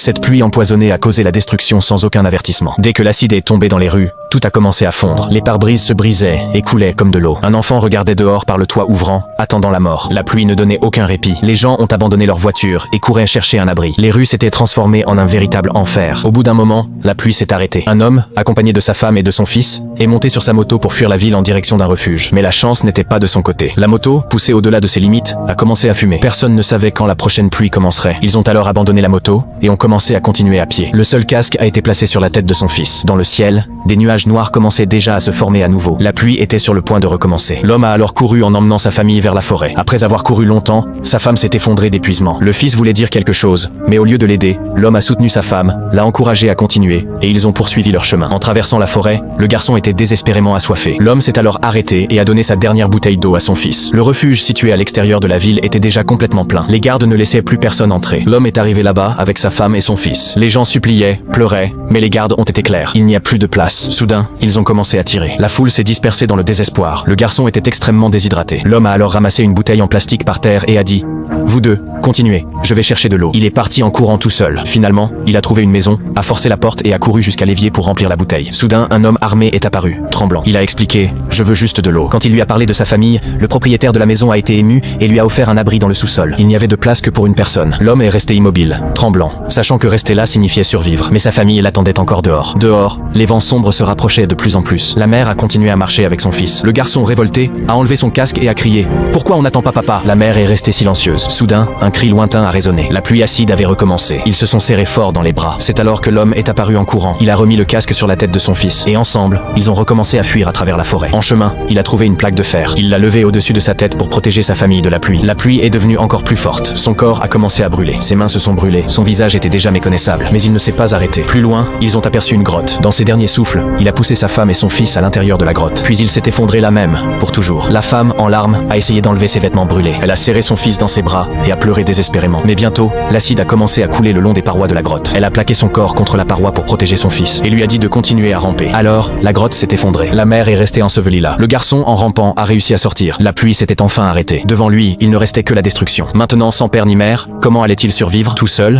Cette pluie empoisonnée a causé la destruction sans aucun avertissement. Dès que l'acide est tombé dans les rues, tout a commencé à fondre. Les pare-brises se brisaient et coulaient comme de l'eau. Un enfant regardait dehors par le toit ouvrant, attendant la mort. La pluie ne donnait aucun répit. Les gens ont abandonné leur voiture et couraient chercher un abri. Les rues s'étaient transformées en un véritable enfer. Au bout d'un moment, la pluie s'est arrêtée. Un homme, accompagné de sa femme et de son fils, est monté sur sa moto pour fuir la ville en direction d'un refuge. Mais la chance n'était pas de son côté. La moto, poussée au-delà de ses limites, a commencé à fumer. Personne ne savait quand la prochaine pluie commencerait. Ils ont alors abandonné la moto et ont commencé à continuer à pied. Le seul casque a été placé sur la tête de son fils. Dans le ciel, des nuages noirs commençaient déjà à se former à nouveau. La pluie était sur le point de recommencer. L'homme a alors couru en emmenant sa famille vers la forêt. Après avoir couru longtemps, sa femme s'est effondrée d'épuisement. Le fils voulait dire quelque chose, mais au lieu de l'aider, l'homme a soutenu sa femme, l'a encouragé à continuer, et ils ont poursuivi leur chemin. En traversant la forêt, le garçon était désespérément assoiffé. L'homme s'est alors arrêté et a donné sa dernière bouteille d'eau à son fils. Le refuge situé à l'extérieur de la ville était déjà complètement plein. Les gardes ne laissaient plus personne entrer. L'homme est arrivé là-bas avec sa femme et son fils. Les gens suppliaient, pleuraient, mais les gardes ont été clairs. Il n'y a plus de place. Soudain, ils ont commencé à tirer. La foule s'est dispersée dans le désespoir. Le garçon était extrêmement déshydraté. L'homme a alors ramassé une bouteille en plastique par terre et a dit « Vous deux, continuez, je vais chercher de l'eau ». Il est parti en courant tout seul. Finalement, il a trouvé une maison, a forcé la porte et a couru jusqu'à l'évier pour remplir la bouteille. Soudain, un homme armé est apparu, tremblant. Il a expliqué « Je veux juste de l'eau ». Quand il lui a parlé de sa famille, le propriétaire de la maison a été ému et lui a offert un abri dans le sous-sol. Il n'y avait de place que pour une personne. L'homme est resté immobile, tremblant, sachant que rester là signifiait survivre. Mais sa famille l'attendait encore dehors. Dehors, les vents sombres se rapprochaient de plus en plus. La mère a continué à marcher avec son fils. Le garçon, révolté, a enlevé son casque et a crié « Pourquoi on n'attend pas papa ?» La mère est restée silencieuse. Soudain, un cri lointain a résonné. La pluie acide avait recommencé. Ils se sont serrés fort dans les bras. C'est alors que l'homme est apparu en courant. Il a remis le casque sur la tête de son fils. Et ensemble, ils ont recommencé à fuir à travers la forêt. En chemin, il a trouvé une plaque de fer. Il l'a levée au-dessus de sa tête pour protéger sa famille de la pluie. La pluie est devenue encore plus forte. Son corps a commencé à brûler. Ses mains se sont brûlées. Son visage était déjà méconnaissable. Mais il ne s'est pas arrêté. Plus loin, ils ont aperçu une grotte. Dans ses derniers souffles, il a poussé sa femme et son fils à l'intérieur de la grotte. Puis il s'est effondré là même, pour toujours. La femme, en larmes, a essayé d'enlever ses vêtements brûlés. Elle a serré son fils dans ses bras et a pleuré désespérément. Mais bientôt, l'acide a commencé à couler le long des parois de la grotte. Elle a plaqué son corps contre la paroi pour protéger son fils et lui a dit de continuer à ramper. Alors, la grotte s'est effondrée. La mère est restée ensevelie là. Le garçon, en rampant, a réussi à sortir. La pluie s'était enfin arrêtée. Devant lui, il ne restait que la destruction. Maintenant, sans père ni mère, comment allait-il survivre, tout seul ?